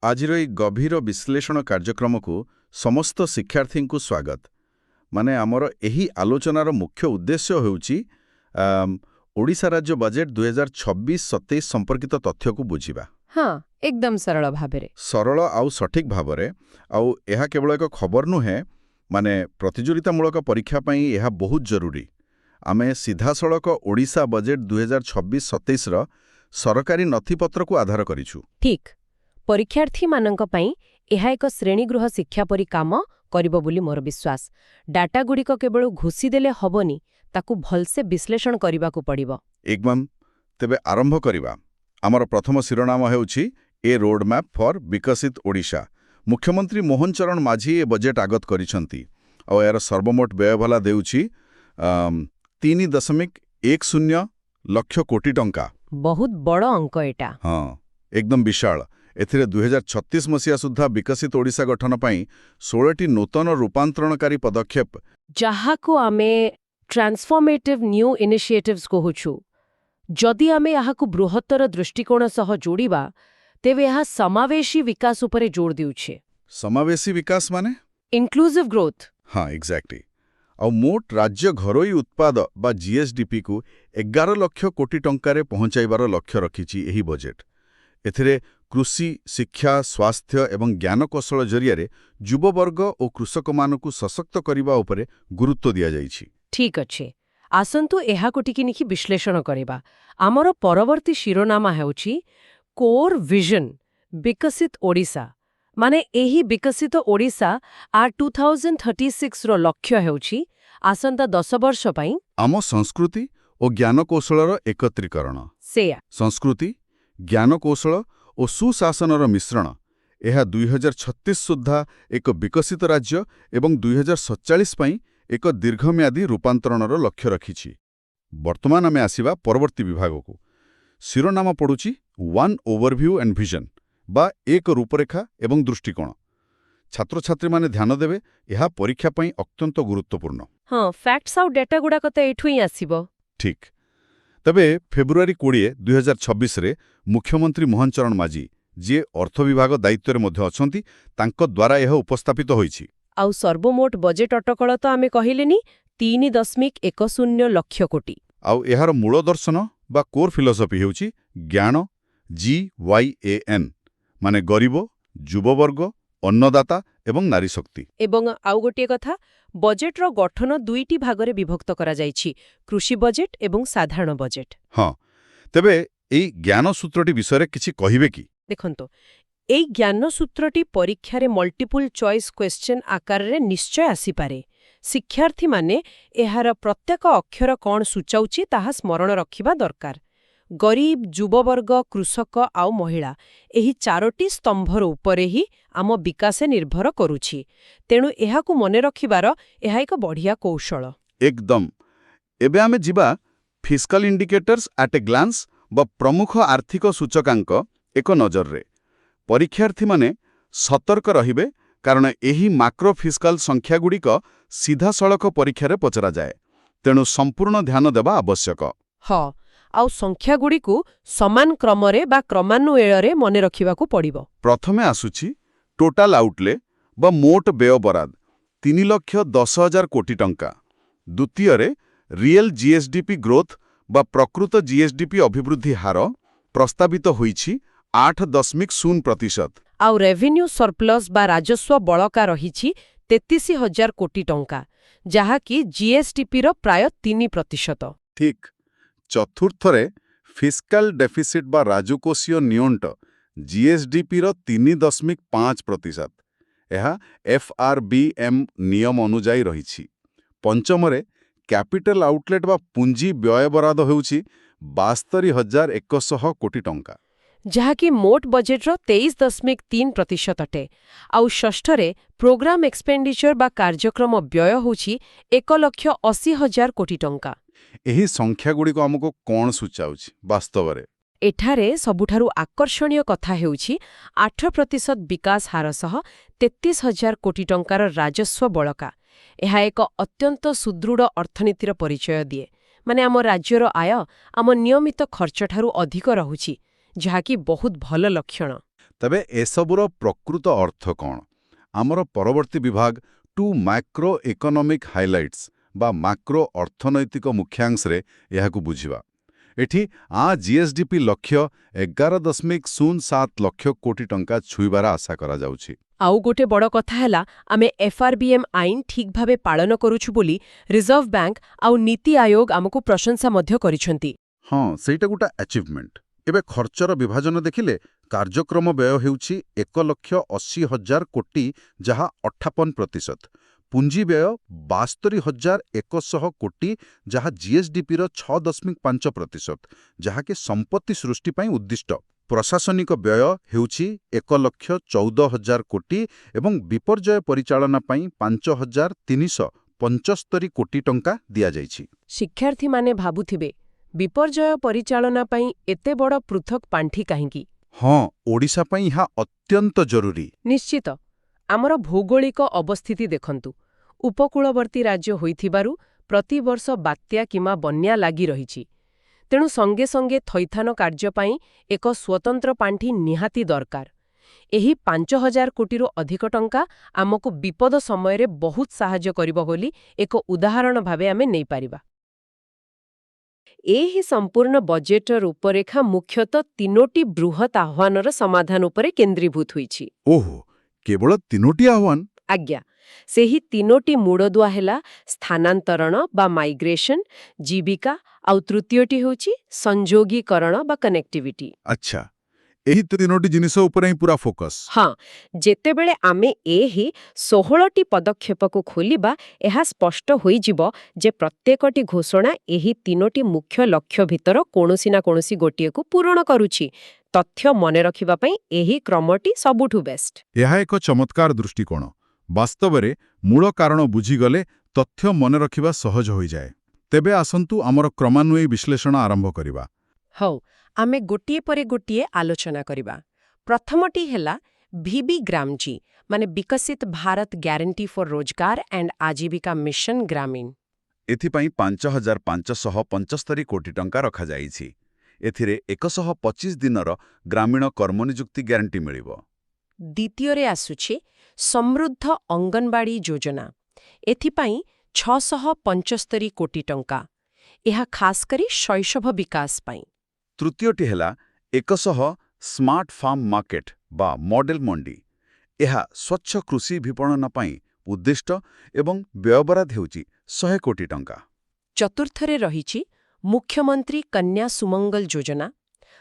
ଆଜିର ଏହି ଗଭୀର ବିଶ୍ଳେଷଣ କାର୍ଯ୍ୟକ୍ରମକୁ ସମସ୍ତ ଶିକ୍ଷାର୍ଥୀଙ୍କୁ ସ୍ୱାଗତ। ମାନେ ଆମର ଏହି ଆଲୋଚନାର ମୁଖ୍ୟ ଉଦ୍ଦେଶ୍ୟ ହେଉଛି ଓଡ଼ିଶା ରାଜ୍ୟ ବଜେଟ୍ 2026-27 ସମ୍ପର୍କିତ ତଥ୍ୟକୁ ବୁଝିବା। ହଁ, ଏକଦମ ସରଳ ଭାବରେ। ସରଳ ଆଉ ସଠିକ୍ ଭାବରେ। ଆଉ ଏହା କେବଳ ଏକ ଖବର ନୁହେଁ, ମାନେ ପ୍ରତିଯୋଗିତାମୂଳକ ପରୀକ୍ଷା ପାଇଁ ଏହା ବହୁତ ଜରୁରୀ। ଆମେ ସିଧାସଳଖ ଓଡ଼ିଶା ବଜେଟ୍ 2026-27ର ସରକାରୀ ନଥିପତ୍ରକୁ ଆଧାର କରିଛୁ। ଠିକ୍। ପରୀକ୍ଷାର୍ଥୀମାନଙ୍କ ପାଇଁ ଏହା ଏକ ଶ୍ରେଣୀଗୃହ ଶିକ୍ଷା ପରି କାମ କରିବ ବୋଲି ମୋର ବିଶ୍ୱାସ। ଡାଟାଗୁଡ଼ିକ କେବଳ ଘୋଷିଦେଲେ ହବନି, ତାକୁ ଭଲସେ ବିଶ୍ଳେଷଣ କରିବାକୁ ପଡ଼ିବ। ଏକଦମ। ତେବେ ଆରମ୍ଭ କରିବା। ଆମର ପ୍ରଥମ ଶିରୋନାମ ହେଉଛି ଏ ରୋଡ୍ ମ୍ୟାପ୍ ଫର୍ ବିକଶିତ ଓଡ଼ିଶା। ମୁଖ୍ୟମନ୍ତ୍ରୀ ମୋହନ ଚରଣ ମାଝୀ ଏ ବଜେଟ୍ ଆଗତ କରିଛନ୍ତି। ଆଉ ଏହାର ସର୍ବମୋଟ ବ୍ୟୟଭଲା ଦେଉଛି 3.10 ଲକ୍ଷ କୋଟି ଟଙ୍କା। ବହୁତ ବଡ଼ ଅଙ୍କ ଏଟା। ହଁ, ଏକଦମ ବିଶାଳ। ଏଥିରେ 2036 ମସିହା ସୁଦ୍ଧା ବିକଶିତ ଓଡ଼ିଶା ଗଠନ ପାଇଁ 16ଟି ନୂତନ ରୂପାନ୍ତରଣକାରୀ ପଦକ୍ଷେପ, ଯାହାକୁ ଆମେ ଟ୍ରାନ୍ସଫର୍ମେଟିଭ୍ ନ୍ୟୁ ଇନିସିଏଟିଭ୍ସ କହୁଛୁ। ଯଦି ଆମେ ଏହାକୁ ବୃହତ୍ତର ଦୃଷ୍ଟିକୋଣ ସହ ଯୋଡ଼ିବା, ତେବେ ଏହା ସମାବେଶୀ ବିକାଶ ଉପରେ ଜୋର ଦେଉଛି। ସମାବେଶୀ ବିକାଶ ମାନେ? Inclusive growth. ହଁ, ଏକ୍ଜାକ୍ଟଲି। ଆଉ ମୋଟ ରାଜ୍ୟ ଘରୋଇ ଉତ୍ପାଦ ବା GSDPକୁ 11 ଲକ୍ଷ କୋଟି ଟଙ୍କାରେ ପହଞ୍ଚାଇବାର ଲକ୍ଷ୍ୟ ରଖିଛି ଏହି ବଜେଟ୍। ଏଥିରେ କୃଷି, ଶିକ୍ଷା, ସ୍ୱାସ୍ଥ୍ୟ ଏବଂ ଜ୍ଞାନକୌଶଳ ଜରିଆରେ ଯୁବବର୍ଗ ଓ କୃଷକମାନଙ୍କୁ ସଶକ୍ତ କରିବା ଉପରେ ଗୁରୁତ୍ୱ ଦିଆଯାଇଛି। ଠିକ୍ ଅଛି। ଆସନ୍ତୁ ଏହାକୁ ଟିକିନିଖି ବିଶ୍ଳେଷଣ କରିବା। ଆମର ପରବର୍ତ୍ତୀ ଶିରୋନାମା ହେଉଛି କୋର୍ ଭିଜନ୍ ବିକଶିତ ଓଡ଼ିଶା। ମାନେ ଏହି ବିକଶିତ ଓଡ଼ିଶା 2036ର ଲକ୍ଷ୍ୟ ହେଉଛି ଆସନ୍ତା 10 ବର୍ଷ ପାଇଁ ଆମ ସଂସ୍କୃତି ଓ ଜ୍ଞାନକୌଶଳର ଏକତ୍ରୀକରଣ। ସେୟା। ସଂସ୍କୃତି, ଜ୍ଞାନକୌଶଳ ଓ ସୁଶାସନର ମିଶ୍ରଣ। ଏହା 2036 ସୁଦ୍ଧା ଏକ ବିକଶିତ ରାଜ୍ୟ ଏବଂ 2047 ପାଇଁ ଏକ ଦୀର୍ଘମ୍ୟାଦୀ ରୂପାନ୍ତରଣର ଲକ୍ଷ୍ୟ ରଖିଛି। ବର୍ତ୍ତମାନ ଆମେ ଆସିବା ପରବର୍ତ୍ତୀ ବିଭାଗକୁ। ଶିରୋନାମ ପଡ଼ୁଛି ୱାନ୍ ଓଭରଭ୍ୟୁ ଆଣ୍ଡ ଭିଜନ୍ ବା ଏକ ରୂପରେଖା ଏବଂ ଦୃଷ୍ଟିକୋଣ। ଛାତ୍ରଛାତ୍ରୀମାନେ ଧ୍ୟାନ ଦେବେ, ଏହା ପରୀକ୍ଷା ପାଇଁ ଅତ୍ୟନ୍ତ ଗୁରୁତ୍ୱପୂର୍ଣ୍ଣ। ହଁ, ଫ୍ୟାକ୍ଟସ୍ ଆଉ ଡେଟାଗୁଡ଼ାକ ତ ଏଠୁ ହିଁ ଆସିବ। ଠିକ୍। ତେବେ ଫେବୃଆରୀ 20, 2026ରେ ମୁଖ୍ୟମନ୍ତ୍ରୀ ମୋହନ ଚରଣ ମାଝୀ, ଯିଏ ଅର୍ଥ ବିଭାଗ ଦାୟିତ୍ୱରେ ମଧ୍ୟ ଅଛନ୍ତି, ତାଙ୍କ ଦ୍ୱାରା ଏହା ଉପସ୍ଥାପିତ ହୋଇଛି। ଆଉ ସର୍ବମୋଟ ବଜେଟ୍ ଅଟକଳ ତ ଆମେ କହିଲେନି 3.10 ଲକ୍ଷ କୋଟି। ଆଉ ଏହାର ମୂଳ ଦର୍ଶନ ବା କୋର୍ ଫିଲସଫି ହେଉଛି ଜ୍ଞାନ, GYAN, ମାନେ ଗରିବ, ଯୁବବର୍ଗ, ଅନ୍ନଦାତା ଏବଂ ନାରୀ ଶକ୍ତି। ଏବଂ ଆଉ ଗୋଟିଏ କଥା, ବଜେଟ୍ର ଗଠନ 2ଟି ଭାଗରେ ବିଭକ୍ତ କରାଯାଇଛି, କୃଷି ବଜେଟ୍ ଏବଂ ସାଧାରଣ ବଜେଟ୍। ହଁ, ତେବେ ଏଇ ଜ୍ଞାନ ସୂତ୍ରଟି ବିଷୟରେ କିଛି କହିବେ କି? ଦେଖନ୍ତୁ, ଏଇ ଜ୍ଞାନ ସୂତ୍ରଟି ପରୀକ୍ଷାରେ ମଲ୍ଟିପୁଲ୍ ଚଏସ୍ କ୍ୱେଶ୍ଚନ୍ ଆକାରରେ ନିଶ୍ଚୟ ଆସିପାରେ। ଶିକ୍ଷାର୍ଥୀମାନେ ଏହାର ପ୍ରତ୍ୟେକ ଅକ୍ଷର କ'ଣ ସୂଚାଉଛି ତାହା ସ୍ମରଣ ରଖିବା ଦରକାର। ଗରିବ, ଯୁବବର୍ଗ, କୃଷକ ଆଉ ମହିଳା, ଏହି 4ଟି ସ୍ତମ୍ଭର ଉପରେ ହିଁ ଆମ ବିକାଶ ନିର୍ଭର କରୁଛି। ତେଣୁ ଏହାକୁ ମନେ ରଖିବାର ଏହା ଏକ ବଢ଼ିଆ କୌଶଳ। ଏକଦମ। ଏବେ ଆମେ ଯିବା fiscal indicators at a glands ବା ପ୍ରମୁଖ ଆର୍ଥିକ ସୂଚକାଙ୍କ ଏକ ନଜରରେ। ପରୀକ୍ଷାର୍ଥୀମାନେ ସତର୍କ ରହିବେ, କାରଣ ଏହି ମାକ୍ରୋ ଫିସ୍କାଲ ସଂଖ୍ୟାଗୁଡ଼ିକ ସିଧାସଳଖ ପରୀକ୍ଷାରେ ପଚରାଯାଏ। ତେଣୁ ସମ୍ପୂର୍ଣ୍ଣ ଧ୍ୟାନ ଦେବା ଆବଶ୍ୟକ। ହଁ, ଆଉ ସଂଖ୍ୟାଗୁଡ଼ିକୁ ସମାନ କ୍ରମରେ ବା କ୍ରମାନ୍ୱୟରେ ମନେ ରଖିବାକୁ ପଡ଼ିବ। ପ୍ରଥମେ ଆସୁଛି ଟୋଟାଲ ଆଉଟଲେ ବା ମୋଟ ବ୍ୟୟ ବରାଦ 3,10,000 କୋଟି ଟଙ୍କା। ଦ୍ୱିତୀୟରେ ରିଏଲ୍ GSDP ଗ୍ରୋଥ୍ ବା ପ୍ରକୃତ GSDP ଅଭିବୃଦ୍ଧି ହାର ପ୍ରସ୍ତାବିତ ହୋଇଛି 8.0%। ଆଉ ରେଭିନ୍ୟୁ ସରପ୍ଲସ୍ ବା ରାଜସ୍ୱ ବଳକା ରହିଛି 33,000 କୋଟି ଟଙ୍କା, ଯାହାକି GSDPର ପ୍ରାୟ 3%। ଠିକ୍। ଚତୁର୍ଥରେ ଫିସ୍କାଲ ଡେଫିସିଟ୍ ବା ରାଜକୋଷୀୟ ନିଅଣ୍ଟ GSDPର 3.5%। ଏହା FRBM ନିୟମ ଅନୁଯାୟୀ ରହିଛି। ପଞ୍ଚମରେ କ୍ୟାପିଟାଲ ଆଉଟଲେଟ୍ ବା ପୁଞ୍ଜି ବ୍ୟୟବରାଦ ହେଉଛି 72,100 କୋଟି ଟଙ୍କା, ଯାହାକି ମୋଟ ବଜେଟ୍ର 23.3% ଅଟେ। ଆଉ ଷଷ୍ଠରେ ପ୍ରୋଗ୍ରାମ ଏକ୍ସପେଣ୍ଡିଚର ବା କାର୍ଯ୍ୟକ୍ରମ ବ୍ୟୟ ହେଉଛି 1,80,000 କୋଟି ଟଙ୍କା। ଏହି ସଂଖ୍ୟାଗୁଡ଼ିକ ଆମକୁ କ'ଣ ସୂଚାଉଛି ବାସ୍ତବରେ? ଏଠାରେ ସବୁଠାରୁ ଆକର୍ଷଣୀୟ କଥା ହେଉଛି 8% ବିକାଶ ହାର ସହ 33,000 କୋଟି ଟଙ୍କାର ରାଜସ୍ୱ ବଳକା। ଏହା ଏକ ଅତ୍ୟନ୍ତ ସୁଦୃଢ଼ ଅର୍ଥନୀତିର ପରିଚୟ ଦିଏ। ମାନେ ଆମ ରାଜ୍ୟର ଆୟ ଆମ ନିୟମିତ ଖର୍ଚ୍ଚଠାରୁ ଅଧିକ ରହୁଛି, ଯାହାକି ବହୁତ ଭଲ ଲକ୍ଷଣ। ତେବେ ଏସବୁର ପ୍ରକୃତ ଅର୍ଥ କ'ଣ? ଆମର ପରବର୍ତ୍ତୀ ବିଭାଗ 2 ମାକ୍ରୋ ଇକୋନୋମିକ୍ ହାଇଲାଇଟ୍ସ ବା ମାକ୍ରୋ ଅର୍ଥନୈତିକ ମୁଖ୍ୟାଂଶରେ ଏହାକୁ ବୁଝିବା। ଏଠି ଜିଏସ୍ଡିପି ଲକ୍ଷ୍ୟ 11.07 ଲକ୍ଷ କୋଟି ଟଙ୍କା ଛୁଇଁବାର ଆଶା କରାଯାଉଛି। ଆଉ ଗୋଟେ ବଡ଼ କଥା ହେଲା ଆମେ ଏଫ୍ଆର୍ବିଏମ୍ ଆଇନ ଠିକ୍ ଭାବେ ପାଳନ କରୁଛୁ ବୋଲି ରିଜର୍ଭ ବ୍ୟାଙ୍କ ଆଉ ନୀତି ଆୟୋଗ ଆମକୁ ପ୍ରଶଂସା ମଧ୍ୟ କରିଛନ୍ତି। ହଁ, ସେଇଟା ଗୋଟେ ଆଚିଭମେଣ୍ଟ। ଏବେ ଖର୍ଚ୍ଚର ବିଭାଜନ ଦେଖିଲେ କାର୍ଯ୍ୟକ୍ରମ ବ୍ୟୟ ହେଉଛି 1,80,000 କୋଟି, ଯାହା 58%। ପୁଞ୍ଜି ବ୍ୟୟ 72,100 କୋଟି, ଯାହା ଜିଏସ୍ଡିପିର 6.5%, ଯାହାକି ସମ୍ପତ୍ତି ସୃଷ୍ଟି ପାଇଁ ଉଦ୍ଦିଷ୍ଟ। ପ୍ରଶାସନିକ ବ୍ୟୟ ହେଉଛି 1,14,000 କୋଟି ଏବଂ ବିପର୍ଯ୍ୟୟ ପରିଚାଳନା ପାଇଁ 5,375 କୋଟି ଟଙ୍କା ଦିଆଯାଇଛି। ଶିକ୍ଷାର୍ଥୀମାନେ ଭାବୁଥିବେ ବିପର୍ଯ୍ୟୟ ପରିଚାଳନା ପାଇଁ ଏତେ ବଡ଼ ପୃଥକ୍ ପାଣ୍ଠି କାହିଁକି? ହଁ, ଓଡ଼ିଶା ପାଇଁ ଏହା ଅତ୍ୟନ୍ତ ଜରୁରୀ। ନିଶ୍ଚିତ। ଆମର ଭୌଗୋଳିକ ଅବସ୍ଥିତି ଦେଖନ୍ତୁ। ଉପକୂଳବର୍ତ୍ତୀ ରାଜ୍ୟ ହୋଇଥିବାରୁ ପ୍ରତିବର୍ଷ ବାତ୍ୟା କିମ୍ବା ବନ୍ୟା ଲାଗି ରହିଛି। ତେଣୁ ସଙ୍ଗେ ସଙ୍ଗେ ଥଇଥାନ କାର୍ଯ୍ୟ ପାଇଁ ଏକ ସ୍ୱତନ୍ତ୍ର ପାଣ୍ଠି ନିହାତି ଦରକାର। ଏହି 5,000 କୋଟିରୁ ଅଧିକ ଟଙ୍କା ଆମକୁ ବିପଦ ସମୟରେ ବହୁତ ସାହାଯ୍ୟ କରିବ ବୋଲି ଏକ ଉଦାହରଣ ଭାବେ ଆମେ ନେଇପାରିବା। ଏହି ସମ୍ପୂର୍ଣ୍ଣ ବଜେଟର ରୂପରେଖା ମୁଖ୍ୟତଃ 3ଟି ବୃହତ୍ ଆହ୍ୱାନର ସମାଧାନ ଉପରେ କେନ୍ଦ୍ରୀଭୂତ ହୋଇଛି। ଓହୋ, କେବଳ 3ଟି ଆହ୍ୱାନ? ଆଜ୍ଞା, ସେହି 3ଟି ମୂଳଦୁଆ ହେଲା ସ୍ଥାନାନ୍ତରଣ ବା ମାଇଗ୍ରେସନ୍, ଜୀବିକା, ଆଉ ତୃତୀୟଟି ହେଉଛି ସଂଯୋଗୀକରଣ ବା କନେକ୍ଟିଭିଟି। ଆଚ୍ଛା, ଏହି 3ଟି ଜିନିଷ ଉପରେ ହିଁ ପୁରା ଫୋକସ୍। ହଁ, ଯେତେବେଳେ ଆମେ ଏହି 16ଟି ପଦକ୍ଷେପକୁ ଖୋଲିବା, ଏହା ସ୍ପଷ୍ଟ ହୋଇଯିବ ଯେ ପ୍ରତ୍ୟେକଟି ଘୋଷଣା ଏହି 3ଟି ମୁଖ୍ୟ ଲକ୍ଷ୍ୟ ଭିତର କୌଣସି ନା କୌଣସି ଗୋଟିଏକୁ ପୂରଣ କରୁଛି। ତଥ୍ୟ ମନେ ରଖିବା ପାଇଁ ଏହି କ୍ରମଟି ସବୁଠୁ ବେଷ୍ଟ। ଏହା ଏକ ଚମତ୍କାର ଦୃଷ୍ଟିକୋଣ। ବାସ୍ତବରେ ମୂଳ କାରଣ ବୁଝିଗଲେ ତଥ୍ୟ ମନେ ରଖିବା ସହଜ ହୋଇଯାଏ। ତେବେ ଆସନ୍ତୁ ଆମର କ୍ରମାନ୍ୱୟୀ ବିଶ୍ଳେଷଣ ଆରମ୍ଭ କରିବା। ହଉ, ଆମେ ଗୋଟିଏ ପରେ ଗୋଟିଏ ଆଲୋଚନା କରିବା। ପ୍ରଥମଟି ହେଲା ଭିବି ଗ୍ରାମଜି, ମାନେ ବିକଶିତ ଭାରତ ଗ୍ୟାରେଣ୍ଟି ଫର୍ ରୋଜଗାର ଆଣ୍ଡ ଆଜୀବିକା ମିଶନ ଗ୍ରାମୀଣ। ଏଥିପାଇଁ 5,575 କୋଟି ଟଙ୍କା ରଖାଯାଇଛି। ଏଥିରେ 125 ଦିନର ଗ୍ରାମୀଣ କର୍ମନିଯୁକ୍ତି ଗ୍ୟାରେଣ୍ଟି ମିଳିବ। ଦ୍ୱିତୀୟରେ ଆସୁଛି ସମୃଦ୍ଧ ଅଙ୍ଗନବାଡ଼ି ଯୋଜନା। ଏଥିପାଇଁ 675 କୋଟି ଟଙ୍କା। ଏହା ଖାସ୍ କରି ଶୈଶବ ବିକାଶ ପାଇଁ। ତୃତୀୟଟି ହେଲା 100 ସ୍ମାର୍ଟ ଫାର୍ମ ମାର୍କେଟ ବା ମଡେଲ ମଣ୍ଡି। ଏହା ସ୍ୱଚ୍ଛ କୃଷି ବିପଣନ ପାଇଁ ଉଦ୍ଦିଷ୍ଟ ଏବଂ ବ୍ୟୟବରାଦ ହେଉଛି 100 କୋଟି ଟଙ୍କା। ଚତୁର୍ଥରେ ରହିଛି ମୁଖ୍ୟମନ୍ତ୍ରୀ କନ୍ୟା ସୁମଙ୍ଗଲ ଯୋଜନା।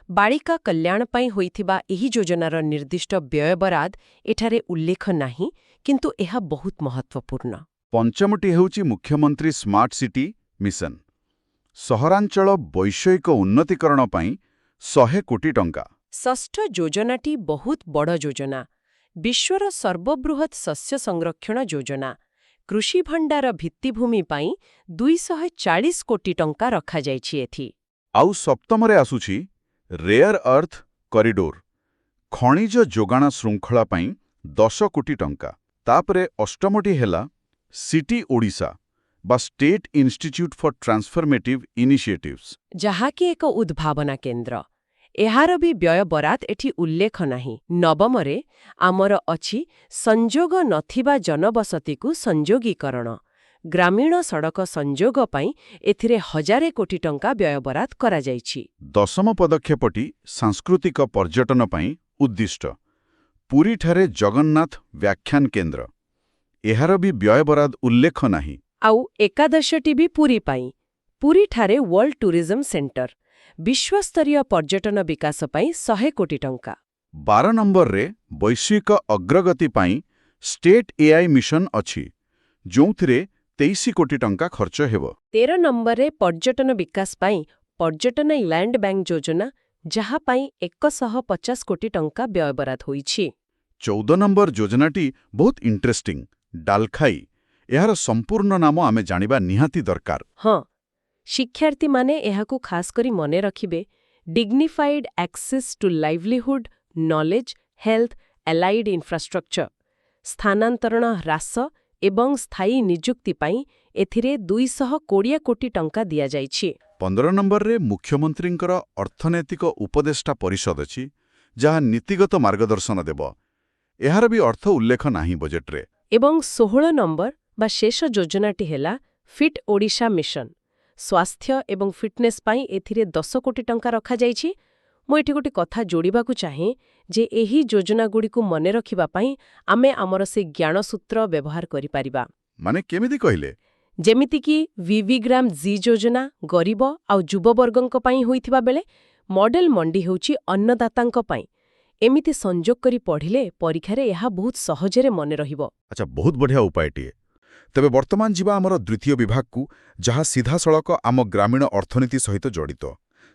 ବାଳିକା କଲ୍ୟାଣ ପାଇଁ ହୋଇଥିବା ଏହି ଯୋଜନାର ନିର୍ଦ୍ଦିଷ୍ଟ ବ୍ୟୟବରାଦ ଏଠାରେ ଉଲ୍ଲେଖ ନାହିଁ, କିନ୍ତୁ ଏହା ବହୁତ ମହତ୍ତ୍ୱପୂର୍ଣ୍ଣ। ପଞ୍ଚମଟି ହେଉଛି ମୁଖ୍ୟମନ୍ତ୍ରୀ ସ୍ମାର୍ଟ ସିଟି ମିଶନ। ସହରାଞ୍ଚଳ ବୈଷୟିକ ଉନ୍ନତିକରଣ ପାଇଁ 100 କୋଟି ଟଙ୍କା। ଷଷ୍ଠ ଯୋଜନାଟି ବହୁତ ବଡ଼ ଯୋଜନା। ବିଶ୍ୱର ସର୍ବବୃହତ୍ ଶସ୍ୟ ସଂରକ୍ଷଣ ଯୋଜନା। କୃଷି ଭଣ୍ଡାର ଭିତ୍ତିଭୂମି ପାଇଁ 240 କୋଟି ଟଙ୍କା ରଖାଯାଇଛି ଏଠି। ଆଉ ସପ୍ତମରେ ଆସୁଛି ରେୟାର ଅର୍ଥ କରିଡୋର, ଖଣିଜ ଯୋଗାଣ ଶୃଙ୍ଖଳା ପାଇଁ 10 କୋଟି ଟଙ୍କା। ତାପରେ ଅଷ୍ଟମଟି ହେଲା ସିଟି ଓଡ଼ିଶା ବା state institute for transformative initiatives, ଯାହାକି ଏକ ଉଦ୍ଭାବନା କେନ୍ଦ୍ର। ଏହାର ବି ବ୍ୟୟବରାଦ ଏଠି ଉଲ୍ଲେଖ ନାହିଁ। ନବମରେ ଆମର ଅଛି ସଂଯୋଗ ନଥିବା ଜନବସତିକୁ ସଂଯୋଗୀକରଣ। ଗ୍ରାମୀଣ ସଡ଼କ ସଂଯୋଗ ପାଇଁ ଏଥିରେ 1,000 କୋଟି ଟଙ୍କା ବ୍ୟୟବରାଦ କରାଯାଇଛି। ଦଶମ ପଦକ୍ଷେପଟି ସାଂସ୍କୃତିକ ପର୍ଯ୍ୟଟନ ପାଇଁ ଉଦ୍ଦିଷ୍ଟ। ପୁରୀଠାରେ ଜଗନ୍ନାଥ ବ୍ୟାଖ୍ୟାନ କେନ୍ଦ୍ର। ଏହାର ବି ବ୍ୟୟବରାଦ ଉଲ୍ଲେଖ ନାହିଁ। ଆଉ ଏକାଦଶଟି ବି ପୁରୀ ପାଇଁ। ପୁରୀଠାରେ ୱାର୍ଲଡ ଟୁରିଜମ୍ ସେଣ୍ଟର, ବିଶ୍ୱସ୍ତରୀୟ ପର୍ଯ୍ୟଟନ ବିକାଶ ପାଇଁ 100 କୋଟି ଟଙ୍କା। 12 ନମ୍ବରରେ ବୈଶ୍ୱିକ ଅଗ୍ରଗତି ପାଇଁ ଷ୍ଟେଟ୍ ଏଆଇ ମିଶନ ଅଛି, ଯେଉଁଥିରେ 23 କୋଟି ଟଙ୍କା ଖର୍ଚ୍ଚ ହେବ। 13 ନମ୍ବରରେ ପର୍ଯ୍ୟଟନ ବିକାଶ ପାଇଁ ପର୍ଯ୍ୟଟନ ଲ୍ୟାଣ୍ଡ ବ୍ୟାଙ୍କ ଯୋଜନା, ଯାହା ପାଇଁ 150 କୋଟି ଟଙ୍କା ବ୍ୟୟବରାଦ ହୋଇଛି। 14 ନମ୍ବର ଯୋଜନାଟି ବହୁତ ଇଣ୍ଟରେଷ୍ଟିଂ, ଡାଲଖାଇ। ଏହାର ସମ୍ପୂର୍ଣ୍ଣ ନାମ ଆମେ ଜାଣିବା ନିହାତି ଦରକାର। ହଁ, ଶିକ୍ଷାର୍ଥୀମାନେ ଏହାକୁ ଖାସ୍ କରି ମନେ ରଖିବେ। Dignified access to livelihood, knowledge, health, allied infrastructure. ସ୍ଥାନାନ୍ତରଣ ହ୍ରାସ ଏବଂ ସ୍ଥାୟୀ ନିଯୁକ୍ତି ପାଇଁ ଏଥିରେ 220 କୋଟି ଟଙ୍କା ଦିଆଯାଇଛି। 15 ନମ୍ବରରେ ମୁଖ୍ୟମନ୍ତ୍ରୀଙ୍କର ଅର୍ଥନୈତିକ ଉପଦେଷ୍ଟା ପରିଷଦ ଅଛି, ଯାହା ନୀତିଗତ ମାର୍ଗଦର୍ଶନ ଦେବ। ଏହାର ବି ଅର୍ଥ ଉଲ୍ଲେଖ ନାହିଁ ବଜେଟ୍ରେ। ଏବଂ 16 ନମ୍ବର ବା ଶେଷ ଯୋଜନାଟି ହେଲା ଫିଟ୍ ଓଡ଼ିଶା ମିଶନ। ସ୍ୱାସ୍ଥ୍ୟ ଏବଂ ଫିଟନେସ୍ ପାଇଁ ଏଥିରେ 10 କୋଟି ଟଙ୍କା ରଖାଯାଇଛି। ମୁଁ ଏଠି ଗୋଟେ କଥା ଯୋଡ଼ିବାକୁ ଚାହେଁ ଯେ ଏହି ଯୋଜନାଗୁଡ଼ିକୁ ମନେ ରଖିବା ପାଇଁ ଆମେ ଆମର ସେ ଜ୍ଞାନସୂତ୍ର ବ୍ୟବହାର କରିପାରିବା। ମାନେ କେମିତି କହିଲେ? ଯେମିତିକି ଭିଭିଗ୍ରାମ ଜି ଯୋଜନା ଗରିବ ଆଉ ଯୁବବର୍ଗଙ୍କ ପାଇଁ ହୋଇଥିବା ବେଳେ ମଡେଲ ମଣ୍ଡି ହେଉଛି ଅନ୍ନଦାତାଙ୍କ ପାଇଁ। ଏମିତି ସଂଯୋଗ କରି ପଢ଼ିଲେ ପରୀକ୍ଷାରେ ଏହା ବହୁତ ସହଜରେ ମନେ ରହିବ। ଆଚ୍ଛା, ବହୁତ ବଢ଼ିଆ ଉପାୟଟିଏ। ତେବେ ବର୍ତ୍ତମାନ ଯିବା ଆମର ଦ୍ୱିତୀୟ ବିଭାଗକୁ, ଯାହା ସିଧାସଳଖ ଆମ ଗ୍ରାମୀଣ ଅର୍ଥନୀତି ସହିତ ଜଡ଼ିତ।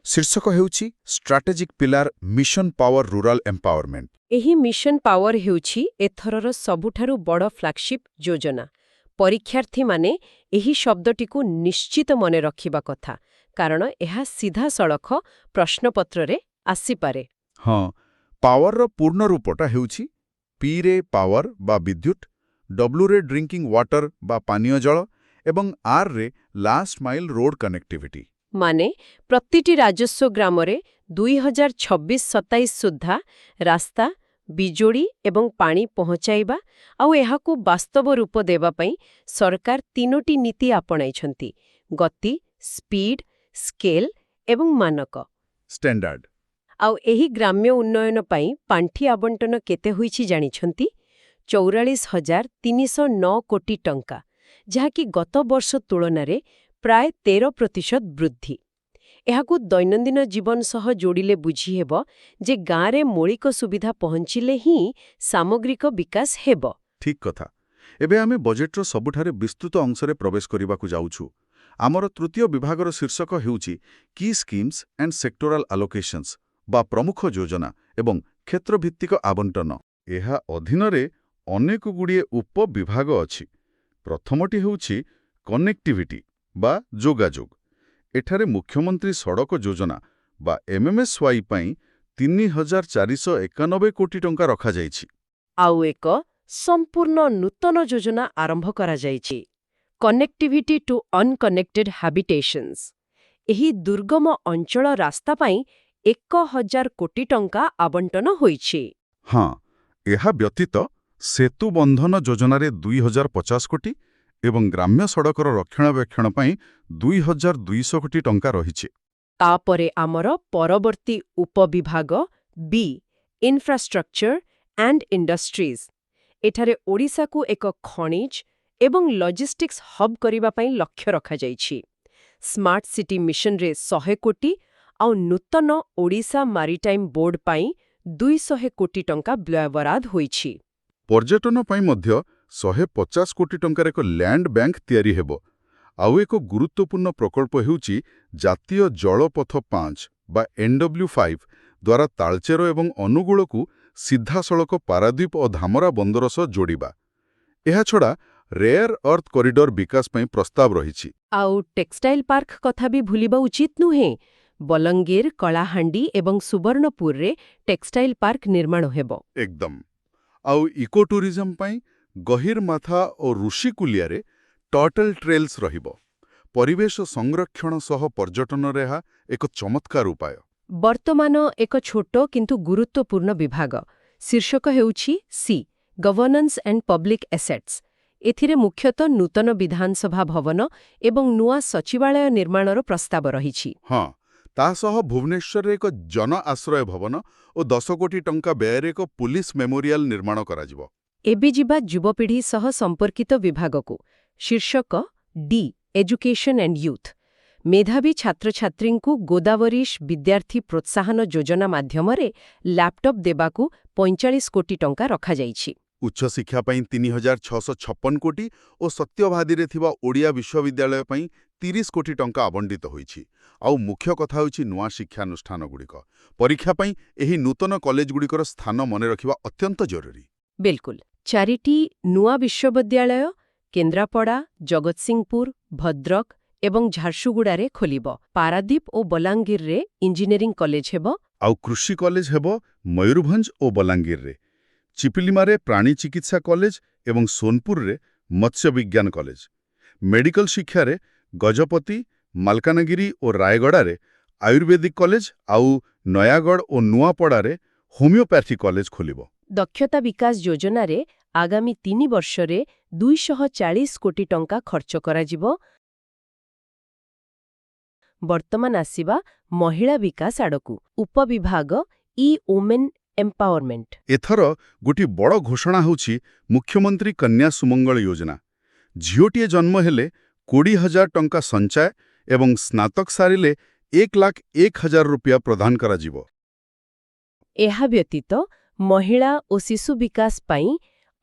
ଶୀର୍ଷକ ହେଉଛି ଷ୍ଟ୍ରାଟେଜିକ୍ ପିଲାର ମିଶନ ପାୱାର ରୁରାଲ ଏମ୍ପାୱାରମେଣ୍ଟ। ଏହି ମିଶନ ପାୱାର ହେଉଛି ଏଥରର ସବୁଠାରୁ ବଡ଼ ଫ୍ଲାଗଶିପ୍ ଯୋଜନା। ପରୀକ୍ଷାର୍ଥୀମାନେ ଏହି ଶବ୍ଦଟିକୁ ନିଶ୍ଚିତ ମନେ ରଖିବା କଥା, କାରଣ ଏହା ସିଧାସଳଖ ପ୍ରଶ୍ନପତ୍ରରେ ଆସିପାରେ। ହଁ, ପାୱାରର ପୂର୍ଣ୍ଣ ରୂପଟା ହେଉଛି ପିରେ ପାୱାର ବା ବିଦ୍ୟୁତ୍, ଡବ୍ଲ୍ୟୁରେ ଡ୍ରିଙ୍କିଂ ୱାଟର ବା ପାନୀୟ ଜଳ ଏବଂ ଆର୍ରେ ଲାଷ୍ଟ ମାଇଲ ରୋଡ୍ କନେକ୍ଟିଭିଟି। ମାନେ ପ୍ରତିଟି ରାଜସ୍ୱ ଗ୍ରାମରେ 2026-27 ସୁଦ୍ଧା ରାସ୍ତା, ବିଜୁଳି ଏବଂ ପାଣି ପହଞ୍ଚାଇବା ଆଉ ଏହାକୁ ବାସ୍ତବ ରୂପ ଦେବା ପାଇଁ ସରକାର 3ଟି ନୀତି ଆପଣାଇଛନ୍ତି: ଗତି, ସ୍ପିଡ୍, ସ୍କେଲ ଏବଂ ମାନକ। ଷ୍ଟାଣ୍ଡାର୍ଡ। ଆଉ ଏହି ଗ୍ରାମ୍ୟ ଉନ୍ନୟନ ପାଇଁ ପାଣ୍ଠି ଆବଣ୍ଟନ କେତେ ହୋଇଛି ଜାଣିଛନ୍ତି? 44,309 କୋଟି ଟଙ୍କା, ଯାହାକି ଗତ ବର୍ଷ ତୁଳନାରେ ପ୍ରାୟ 13% ବୃଦ୍ଧି। ଏହାକୁ ଦୈନନ୍ଦିନ ଜୀବନ ସହ ଯୋଡ଼ିଲେ ବୁଝିହେବ ଯେ ଗାଁରେ ମୌଳିକ ସୁବିଧା ପହଞ୍ଚିଲେ ହିଁ ସାମଗ୍ରିକ ବିକାଶ ହେବ। ଠିକ୍ କଥା। ଏବେ ଆମେ ବଜେଟ୍ର ସବୁଠାରେ ବିସ୍ତୃତ ଅଂଶରେ ପ୍ରବେଶ କରିବାକୁ ଯାଉଛୁ। ଆମର ତୃତୀୟ ବିଭାଗର ଶୀର୍ଷକ ହେଉଛି କି ସ୍କିମ୍ସ ଆଣ୍ଡ ସେକ୍ଟୋରାଲ ଆଲୋକେସନ୍ସ ବା ପ୍ରମୁଖ ଯୋଜନା ଏବଂ କ୍ଷେତ୍ରଭିତ୍ତିକ ଆବଣ୍ଟନ। ଏହା ଅଧୀନରେ ଅନେକଗୁଡ଼ିଏ ଉପବିଭାଗ ଅଛି। ପ୍ରଥମଟି ହେଉଛି କନେକ୍ଟିଭିଟି ବା ଯୋଗାଯୋଗ। ଏଠାରେ ମୁଖ୍ୟମନ୍ତ୍ରୀ ସଡ଼କ ଯୋଜନା ବା MMSY ପାଇଁ 3,491 କୋଟି ଟଙ୍କା ରଖାଯାଇଛି। ଆଉ ଏକ ସମ୍ପୂର୍ଣ୍ଣ ନୂତନ ଯୋଜନା ଆରମ୍ଭ କରାଯାଇଛି, କନେକ୍ଟିଭିଟି ଟୁ ଅନକନେକ୍ଟେଡ୍ ହାବିଟେସନ୍ସ। ଏହି ଦୁର୍ଗମ ଅଞ୍ଚଳ ରାସ୍ତା ପାଇଁ 1,000 କୋଟି ଟଙ୍କା ଆବଣ୍ଟନ ହୋଇଛି। ହଁ, ଏହା ବ୍ୟତୀତ ସେତୁ ବନ୍ଧନ ଯୋଜନାରେ 2,050 କୋଟି ଏବଂ ଗ୍ରାମ୍ୟ ସଡ଼କର ରକ୍ଷଣାବେକ୍ଷଣ ପାଇଁ 2,200 କୋଟି ଟଙ୍କା ରହିଛି। ତାପରେ ଆମର ପରବର୍ତ୍ତୀ ଉପବିଭାଗ ବି, ଇନଫ୍ରାଷ୍ଟ୍ରକ୍ଚର ଆଣ୍ଡ ଇଣ୍ଡଷ୍ଟ୍ରିଜ୍। ଏଠାରେ ଓଡ଼ିଶାକୁ ଏକ ଖଣିଜ ଏବଂ ଲଜିଷ୍ଟିକ୍ସ ହବ୍ କରିବା ପାଇଁ ଲକ୍ଷ୍ୟ ରଖାଯାଇଛି। ସ୍ମାର୍ଟ ସିଟି ମିଶନରେ 100 କୋଟି ଆଉ ନୂତନ ଓଡ଼ିଶା ମାରିଟାଇମ୍ ବୋର୍ଡ ପାଇଁ 200 କୋଟି ଟଙ୍କା ବ୍ୟୟବରାଦ ହୋଇଛି। ପର୍ଯ୍ୟଟନ ପାଇଁ ମଧ୍ୟ 150 କୋଟି ଟଙ୍କାର ଏକ ଲ୍ୟାଣ୍ଡ ବ୍ୟାଙ୍କ ତିଆରି ହେବ। ଆଉ ଏକ ଗୁରୁତ୍ୱପୂର୍ଣ୍ଣ ପ୍ରକଳ୍ପ ହେଉଛି ଜାତୀୟ ଜଳପଥ 5 ବା NW5 ଦ୍ୱାରା ତାଳଚେର ଏବଂ ଅନୁଗୁଳକୁ ସିଧାସଳଖ ପାରାଦୀପ ଓ ଧାମରା ବନ୍ଦର ସହ ଯୋଡ଼ିବା। ଏହାଛଡ଼ା ରେୟାର ଅର୍ଥ କରିଡର ବିକାଶ ପାଇଁ ପ୍ରସ୍ତାବ ରହିଛି। ଆଉ ଟେକ୍ସଟାଇଲ ପାର୍କ କଥା ବି ଭୁଲିବା ଉଚିତ ନୁହେଁ। ବଲାଙ୍ଗୀର, କଳାହାଣ୍ଡି ଏବଂ ସୁବର୍ଣ୍ଣପୁରରେ ଟେକ୍ସଟାଇଲ ପାର୍କ ନିର୍ମାଣ ହେବ। ଏକଦମ। ଆଉ ଇକୋ ଟୁରିଜମ ପାଇଁ ଗହିରମାଥା ଓ ଋଷିକୁଲିଆରେ ଟର୍ଟଲ ଟ୍ରେଲ୍ସ ରହିବ। ପରିବେଶ ସଂରକ୍ଷଣ ସହ ପର୍ଯ୍ୟଟନରେ ଏହା ଏକ ଚମତ୍କାର ଉପାୟ। ବର୍ତ୍ତମାନ ଏକ ଛୋଟ କିନ୍ତୁ ଗୁରୁତ୍ୱପୂର୍ଣ୍ଣ ବିଭାଗ। ଶୀର୍ଷକ ହେଉଛି C, governance and public acids. ଏଥିରେ ମୁଖ୍ୟତଃ ନୂତନ ବିଧାନସଭା ଭବନ ଏବଂ ନୂଆ ସଚିବାଳୟ ନିର୍ମାଣର ପ୍ରସ୍ତାବ ରହିଛି। ହଁ, ତା ସହ ଭୁବନେଶ୍ୱରରେ ଏକ ଜନ ଆଶ୍ରୟ ଭବନ ଓ 10 କୋଟି ଟଙ୍କା ବ୍ୟୟରେ ଏକ ପୁଲିସ ମେମୋରିଆଲ ନିର୍ମାଣ କରାଯିବ। ଏବେ ଯିବା ଯୁବପିଢ଼ି ସହ ସମ୍ପର୍କିତ ବିଭାଗକୁ। ଶୀର୍ଷକ ଡି, ଏଜୁକେସନ ଆଣ୍ଡ ୟୁଥ୍। ମେଧାବୀ ଛାତ୍ରଛାତ୍ରୀଙ୍କୁ ଗୋଦାବରୀଶ ବିଦ୍ୟାର୍ଥୀ ପ୍ରୋତ୍ସାହନ ଯୋଜନା ମାଧ୍ୟମରେ ଲ୍ୟାପଟପ୍ ଦେବାକୁ 45 କୋଟି ଟଙ୍କା ରଖାଯାଇଛି। ଉଚ୍ଚଶିକ୍ଷା ପାଇଁ 3,656 କୋଟି ଓ ସତ୍ୟବାଦୀରେ ଥିବା ଓଡ଼ିଆ ବିଶ୍ୱବିଦ୍ୟାଳୟ ପାଇଁ 30 କୋଟି ଟଙ୍କା ଆବଣ୍ଟିତ ହୋଇଛି। ଆଉ ମୁଖ୍ୟ କଥା ହେଉଛି ନୂଆ ଶିକ୍ଷାନୁଷ୍ଠାନଗୁଡ଼ିକ। ପରୀକ୍ଷା ପାଇଁ ଏହି ନୂତନ କଲେଜଗୁଡ଼ିକର ସ୍ଥାନ ମନେ ରଖିବା ଅତ୍ୟନ୍ତ ଜରୁରୀ। ବିଲକୁଲ। 4ଟି ନୂଆ ବିଶ୍ୱବିଦ୍ୟାଳୟ କେନ୍ଦ୍ରାପଡ଼ା, ଜଗତସିଂହପୁର, ଭଦ୍ରକ ଏବଂ ଝାରସୁଗୁଡ଼ାରେ ଖୋଲିବ। ପାରାଦୀପ ଓ ବଲାଙ୍ଗୀରରେ ଇଞ୍ଜିନିୟରିଂ କଲେଜ ହେବ। ଆଉ କୃଷି କଲେଜ ହେବ ମୟୂରଭଞ୍ଜ ଓ ବଲାଙ୍ଗୀରରେ। ଚିପିଲିମାରେ ପ୍ରାଣୀ ଚିକିତ୍ସା କଲେଜ ଏବଂ ସୋନପୁରରେ ମତ୍ସ୍ୟ ବିଜ୍ଞାନ କଲେଜ। ମେଡିକାଲ ଶିକ୍ଷାରେ ଗଜପତି, ମାଲକାନଗିରି ଓ ରାୟଗଡ଼ାରେ ଆୟୁର୍ବେଦିକ କଲେଜ ଆଉ ନୟାଗଡ଼ ଓ ନୂଆପଡ଼ାରେ ହୋମିଓପାଥି କଲେଜ ଖୋଲିବ। ଦକ୍ଷତା ବିକାଶ ଯୋଜନାରେ ଆଗାମୀ 3 ବର୍ଷରେ 240 କୋଟି ଟଙ୍କା ଖର୍ଚ୍ଚ କରାଯିବ। ବର୍ତ୍ତମାନ ଆସିବା ମହିଳା ବିକାଶ ଆଡ଼କୁ। ଉପବିଭାଗ ଇ-ଓମେନ୍ ଏମ୍ପାୱରମେଣ୍ଟ। ଏଥର ଗୋଟିଏ ବଡ଼ ଘୋଷଣା ହେଉଛି ମୁଖ୍ୟମନ୍ତ୍ରୀ କନ୍ୟା ସୁମଙ୍ଗଳ ଯୋଜନା। ଝିଅଟିଏ ଜନ୍ମ ହେଲେ 20,000 ଟଙ୍କା ସଞ୍ଚୟ ଏବଂ ସ୍ନାତକ ସାରିଲେ 1,01,000 रुपया ପ୍ରଦାନ କରାଯିବ। ଏହା ବ୍ୟତୀତ ମହିଳା ଓ ଶିଶୁ ବିକାଶ ପାଇଁ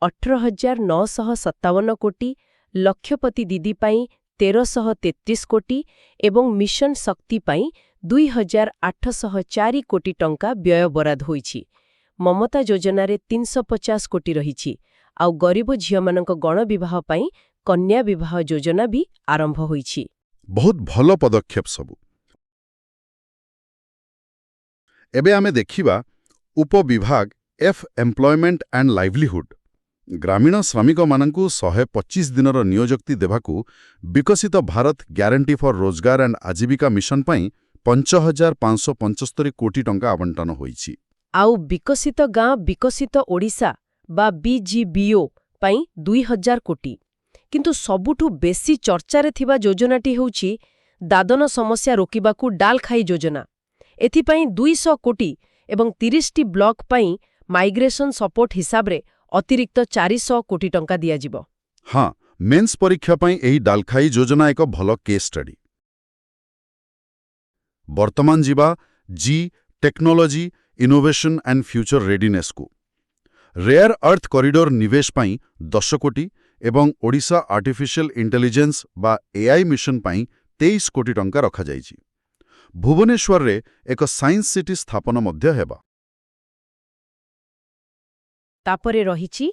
18,957 କୋଟି, ଲକ୍ଷପତି ଦିଦି ପାଇଁ 1,333 କୋଟି ଏବଂ ମିଶନ ଶକ୍ତି ପାଇଁ 2,804 କୋଟି ଟଙ୍କା ବ୍ୟୟ ବରାଦ ହୋଇଛି। ମମତା ଯୋଜନାରେ 350 କୋଟି ରହିଛି। ଆଉ ଗରିବ ଝିଅମାନଙ୍କ ଗଣବିବାହ ପାଇଁ କନ୍ୟା ବିବାହ ଯୋଜନା ବି ଆରମ୍ଭ ହୋଇଛି। ବହୁତ ଭଲ ପଦକ୍ଷେପ ସବୁ। ଏବେ ଆମେ ଦେଖିବା ଉପବିଭାଗ ଏଫ୍ ଏମ୍ପ୍ଲୟମେଣ୍ଟ ଆଣ୍ଡ ଲାଇଭଲିହୁଡ୍। ଗ୍ରାମୀଣ ଶ୍ରମିକମାନଙ୍କୁ 125 ଦିନର ନିଯୁକ୍ତି ଦେବାକୁ ବିକଶିତ ଭାରତ ଗ୍ୟାରେଣ୍ଟି ଫର୍ ରୋଜଗାର ଆଣ୍ଡ ଆଜୀବିକା ମିଶନ ପାଇଁ 5,575 କୋଟି ଟଙ୍କା ଆବଣ୍ଟନ ହୋଇଛି। ଆଉ ବିକଶିତ ଗାଁ ବିକଶିତ ଓଡ଼ିଶା ବା BGBO ପାଇଁ 2,000 କୋଟି। କିନ୍ତୁ ସବୁଠୁ ବେଶି ଚର୍ଚ୍ଚାରେ ଥିବା ଯୋଜନାଟି ହେଉଛି ଦାଦନ ସମସ୍ୟା ରୋକିବାକୁ ଡାଲଖାଇ ଯୋଜନା। ଏଥିପାଇଁ 200 କୋଟି ଏବଂ 30ଟି ବ୍ଲକ ପାଇଁ ମାଇଗ୍ରେସନ ସପୋର୍ଟ ହିସାବରେ ଅତିରିକ୍ତ 400 କୋଟି ଟଙ୍କା ଦିଆଯିବ। ହଁ, ମେନ୍ସ ପରୀକ୍ଷା ପାଇଁ ଏହି ଡାଲଖାଇ ଯୋଜନା ଏକ ଭଲ କେସ୍ ଷ୍ଟଡି। ବର୍ତ୍ତମାନ ଯିବା ଜି ଟେକ୍ନୋଲୋଜି ଇନୋଭେସନ ଆଣ୍ଡ ଫ୍ୟୁଚର ରେଡିନେସକୁ। ରେୟାର ଅର୍ଥ କରିଡର ନିବେଶ ପାଇଁ 10 କୋଟି ଏବଂ ଓଡ଼ିଶା ଆର୍ଟିଫିସିଆଲ ଇଣ୍ଟେଲିଜେନ୍ସ ବା AI ମିଶନ ପାଇଁ 23 କୋଟି ଟଙ୍କା ରଖାଯାଇଛି। ଭୁବନେଶ୍ୱରରେ ଏକ ସାଇନ୍ସ ସିଟି ସ୍ଥାପନ ମଧ୍ୟ ହେବ। ତାପରେ ରହିଛି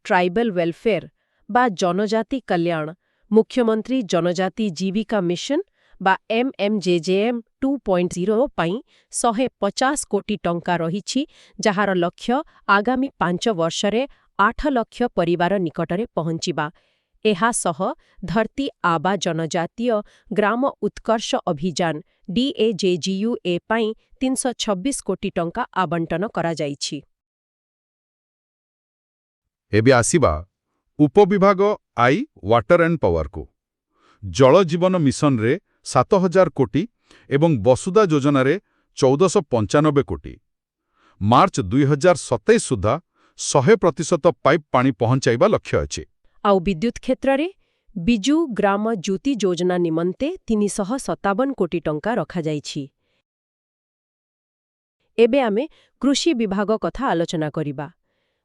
ଟ୍ରାଇବାଲ ୱେଲଫେୟାର ବା ଜନଜାତି କଲ୍ୟାଣ। ମୁଖ୍ୟମନ୍ତ୍ରୀ ଜନଜାତି ଜୀବିକା ମିଶନ ବା MMJJM 2.0 ପାଇଁ 150 କୋଟି ଟଙ୍କା ରହିଛି, ଯାହାର ଲକ୍ଷ୍ୟ ଆଗାମୀ 5 ବର୍ଷରେ 8 ଲକ୍ଷ ପରିବାର ନିକଟରେ ପହଞ୍ଚିବା। ଏହା ସହ ଧରତୀ ଆବା ଜନଜାତୀୟ ଗ୍ରାମ ଉତ୍କର୍ଷ ଅଭିଯାନ DAJGUA ପାଇଁ 326 କୋଟି ଟଙ୍କା ଆବଣ୍ଟନ କରାଯାଇଛି। ଏବେ ଆସିବା ଉପବିଭାଗ ଆଇ ୱାଟର ଆଣ୍ଡ ପାୱାରକୁ। ଜଳ ଜୀବନ ମିଶନରେ 7,000 କୋଟି ଏବଂ ବସୁଧା ଯୋଜନାରେ 1,495 କୋଟି। ମାର୍ଚ୍ଚ 2027 ସୁଦ୍ଧା 100% ପାଇପ୍ ପାଣି ପହଞ୍ଚାଇବା ଲକ୍ଷ୍ୟ ଅଛି। ଆଉ ବିଦ୍ୟୁତ୍ କ୍ଷେତ୍ରରେ ବିଜୁ ଗ୍ରାମ ଜ୍ୟୋତି ଯୋଜନା ନିମନ୍ତେ 357 କୋଟି ଟଙ୍କା ରଖାଯାଇଛି। ଏବେ ଆମେ କୃଷି ବିଭାଗ କଥା ଆଲୋଚନା କରିବା।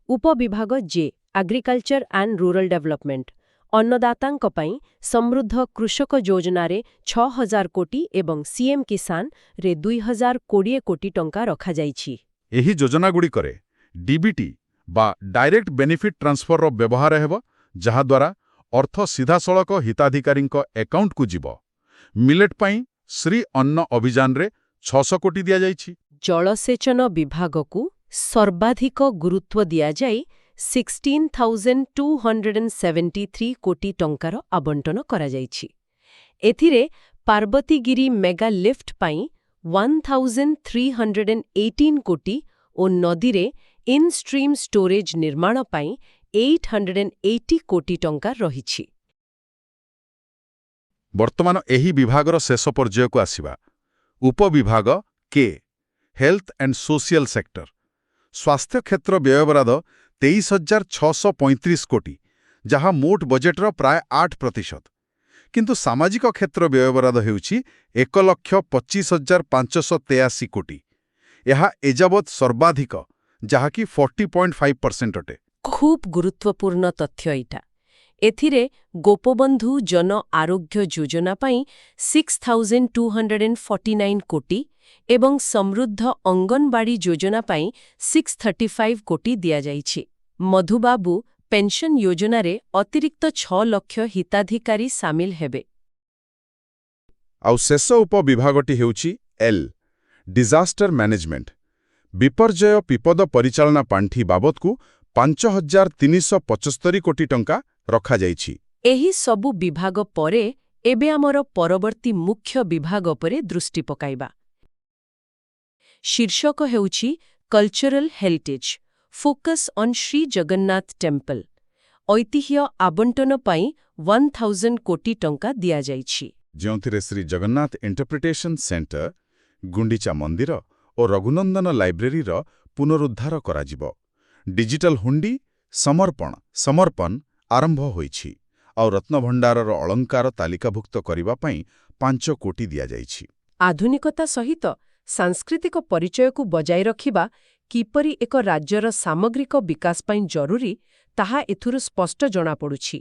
ଉପବିଭାଗ ଜେ ଆଗ୍ରିକଲଚର ଆଣ୍ଡ ରୁରାଲ ଡେଭଲପମେଣ୍ଟ। ଅନ୍ନଦାତାଙ୍କ ପାଇଁ ସମୃଦ୍ଧ କୃଷକ ଯୋଜନାରେ 6,000 କୋଟି ଏବଂ CM କିସାନରେ 2,020 କୋଟି ଟଙ୍କା ରଖାଯାଇଛି। ଏହି ଯୋଜନାଗୁଡ଼ିକରେ DBT ବା ଡାଇରେକ୍ଟ ବେନିଫିଟ୍ ଟ୍ରାନ୍ସଫରର ବ୍ୟବହାର ହେବ, ଯାହାଦ୍ୱାରା ଅର୍ଥ ସିଧାସଳଖ ହିତାଧିକାରୀଙ୍କ ଆକାଉଣ୍ଟକୁ ଯିବ। ମିଲେଟ୍ ପାଇଁ ଶ୍ରୀ ଅନ୍ନ ଅଭିଯାନରେ 600 କୋଟି ଦିଆଯାଇଛି। ଜଳସେଚନ ବିଭାଗକୁ ସର୍ବାଧିକ ଗୁରୁତ୍ୱ ଦିଆଯାଇ 16,273 କୋଟି ଟଙ୍କାର ଆବଣ୍ଟନ କରାଯାଇଛି। ଏଥିରେ ପାର୍ବତୀଗିରି ମେଗା ଲିଫ୍ଟ ପାଇଁ 1,318 କୋଟି ଓ ନଦୀରେ ଇନ୍-ଷ୍ଟ୍ରିମ୍ ଷ୍ଟୋରେଜ ନିର୍ମାଣ ପାଇଁ 880 କୋଟି ଟଙ୍କା ରହିଛି। ବର୍ତ୍ତମାନ ଏହି ବିଭାଗର ଶେଷ ପର୍ଯ୍ୟାୟକୁ ଆସିବା। ଉପବିଭାଗ କେ ହେଲ୍ଥ ଆଣ୍ଡ ସୋସିଆଲ ସେକ୍ଟର। ସ୍ୱାସ୍ଥ୍ୟ କ୍ଷେତ୍ର ବ୍ୟୟବରାଦ 23,635 କୋଟି, ଯାହା ମୋଟ ବଜେଟର ପ୍ରାୟ 8%। କିନ୍ତୁ ସାମାଜିକ କ୍ଷେତ୍ର ବ୍ୟୟବରାଦ ହେଉଛି 1,25,583 କୋଟି। ଏହା ଏଯାବତ୍ ସର୍ବାଧିକ, ଯାହାକି 40.5% ଅଟେ। ଖୁବ୍ ଗୁରୁତ୍ୱପୂର୍ଣ୍ଣ ତଥ୍ୟ ଏଇଟା। ଏଥିରେ ଗୋପବନ୍ଧୁ ଜନ ଆରୋଗ୍ୟ ଯୋଜନା ପାଇଁ 6,249 କୋଟି ଏବଂ ସମୃଦ୍ଧ ଅଙ୍ଗନବାଡ଼ି ଯୋଜନା ପାଇଁ 635 କୋଟି ଦିଆଯାଇଛି। ମଧୁବାବୁ ପେନ୍ସନ୍ ଯୋଜନାରେ ଅତିରିକ୍ତ 6 ଲକ୍ଷ ହିତାଧିକାରୀ ସାମିଲ ହେବେ। ଆଉ ଶେଷ ଉପବିଭାଗଟି ହେଉଛି ଏଲ୍ ଡିଜାଷ୍ଟର ମ୍ୟାନେଜମେଣ୍ଟ। ବିପର୍ଯ୍ୟୟ ବିପଦ ପରିଚାଳନା ପାଣ୍ଠି ବାବଦକୁ 5,375 କୋଟି ଟଙ୍କା ରଖାଯାଇଛି। ଏହି ସବୁ ବିଭାଗ ପରେ ଏବେ ଆମର ପରବର୍ତ୍ତୀ ମୁଖ୍ୟ ବିଭାଗ ଉପରେ ଦୃଷ୍ଟି ପକାଇବା। ଶୀର୍ଷକ ହେଉଛି cultural heritage focus on Shri Jagannath temple ଐତିହ୍ୟ ଆବଣ୍ଟନ ପାଇଁ 1000 କୋଟି ଟଙ୍କା ଦିଆଯାଇଛି। ଯେଉଁଥିରେ ଶ୍ରୀ ଜଗନ୍ନାଥ ଇଣ୍ଟରପ୍ରିଟେସନ ସେଣ୍ଟର, ଗୁଣ୍ଡିଚା ମନ୍ଦିର ଓ ରଘୁନନ୍ଦନ ଲାଇବ୍ରେରୀର ପୁନରୁଦ୍ଧାର କରାଯିବ। ଡିଜିଟାଲ ହୁଣ୍ଡି ସମର୍ପଣ ଆରମ୍ଭ ହୋଇଛି ଆଉ ରତ୍ନଭଣ୍ଡାରର ଅଳଙ୍କାର ତାଲିକାଭୁକ୍ତ କରିବା ପାଇଁ 5 କୋଟି ଦିଆଯାଇଛି। ଆଧୁନିକତା ସହିତ ସାଂସ୍କୃତିକ ପରିଚୟକୁ ବଜାୟ ରଖିବା କିପରି ଏକ ରାଜ୍ୟର ସାମଗ୍ରିକ ବିକାଶ ପାଇଁ ଜରୁରୀ, ତାହା ଏଥିରୁ ସ୍ପଷ୍ଟ ଜଣାପଡ଼ୁଛି।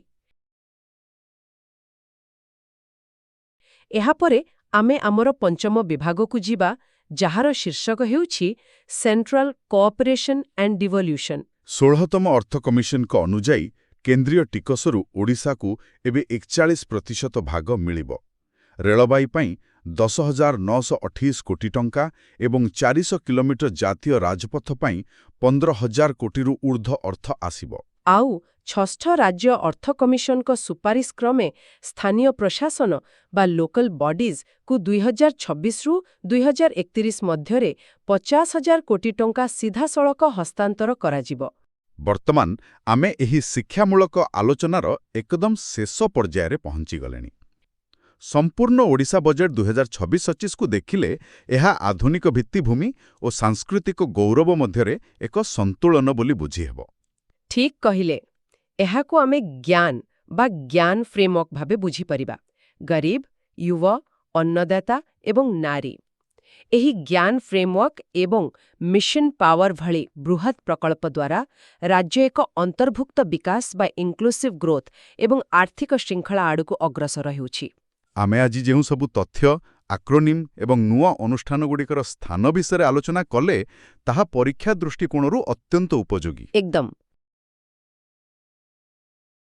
ଏହାପରେ ଆମେ ଆମର ପଞ୍ଚମ ବିଭାଗକୁ ଯିବା, ଯାହାର ଶୀର୍ଷକ ହେଉଛି ସେଣ୍ଟ୍ରାଲ କୋଅପରେସନ ଆଣ୍ଡ ଡିଭଲ୍ୟୁସନ। 16ତମ ଅର୍ଥ କମିଶନଙ୍କ ଅନୁଯାୟୀ କେନ୍ଦ୍ରୀୟ ଟିକସରୁ ଓଡ଼ିଶାକୁ ଏବେ 41% ଭାଗ ମିଳିବ। ରେଳବାଇ ପାଇଁ 10,928 କୋଟି ଟଙ୍କା ଏବଂ 400 କିଲୋମିଟର ଜାତୀୟ ରାଜପଥ ପାଇଁ 15,000 କୋଟିରୁ ଉର୍ଦ୍ଧ୍ୱ ଅର୍ଥ ଆସିବ। ଆଉ ଷଷ୍ଠ ରାଜ୍ୟ ଅର୍ଥ କମିଶନଙ୍କ ସୁପାରିଶ କ୍ରମେ ସ୍ଥାନୀୟ ପ୍ରଶାସନ ବା ଲୋକାଲ ବଡିଜ୍କୁ 2026ରୁ 2031 ମଧ୍ୟରେ 50,000 କୋଟି ଟଙ୍କା ସିଧାସଳଖ ହସ୍ତାନ୍ତର କରାଯିବ। ବର୍ତ୍ତମାନ ଆମେ ଏହି ଶିକ୍ଷାମୂଳକ ଆଲୋଚନାର ଏକଦମ ଶେଷ ପର୍ଯ୍ୟାୟରେ ପହଞ୍ଚିଗଲେଣି। ସମ୍ପୂର୍ଣ୍ଣ ଓଡ଼ିଶା ବଜେଟ୍ 2026-25କୁ ଦେଖିଲେ ଏହା ଆଧୁନିକ ଭିତ୍ତିଭୂମି ଓ ସାଂସ୍କୃତିକ ଗୌରବ ମଧ୍ୟରେ ଏକ ସନ୍ତୁଳନ ବୋଲି ବୁଝିହେବ। ଠିକ୍ କହିଲେ। ଏହାକୁ ଆମେ ଜ୍ଞାନ ଫ୍ରେମୱାର୍କ ଭାବେ ବୁଝିପାରିବା। ଗରିବ, ଯୁବ, ଅନ୍ନଦାତା ଏବଂ ନାରୀ। ଏହି ଜ୍ଞାନ ଫ୍ରେମୱାର୍କ ଏବଂ ମିଶନ ପାୱାର ଭଳି ବୃହତ୍ ପ୍ରକଳ୍ପ ଦ୍ୱାରା ରାଜ୍ୟ ଏକ ଅନ୍ତର୍ଭୁକ୍ତ ବିକାଶ ବା ଇନକ୍ଲୁସିଭ୍ ଗ୍ରୋଥ୍ ଏବଂ ଆର୍ଥିକ ଶୃଙ୍ଖଳା ଆଡ଼କୁ ଅଗ୍ରସର ହେଉଛି। ଆମେ ଆଜି ଯେଉଁ ସବୁ ତଥ୍ୟ, ଆକ୍ରୋନିମ୍ ଏବଂ ନୂଆ ଅନୁଷ୍ଠାନଗୁଡ଼ିକର ସ୍ଥାନ ବିଷୟରେ ଆଲୋଚନା କଲେ, ତାହା ପରୀକ୍ଷା ଦୃଷ୍ଟିକୋଣରୁ ଅତ୍ୟନ୍ତ ଉପଯୋଗୀ। ଏକଦମ।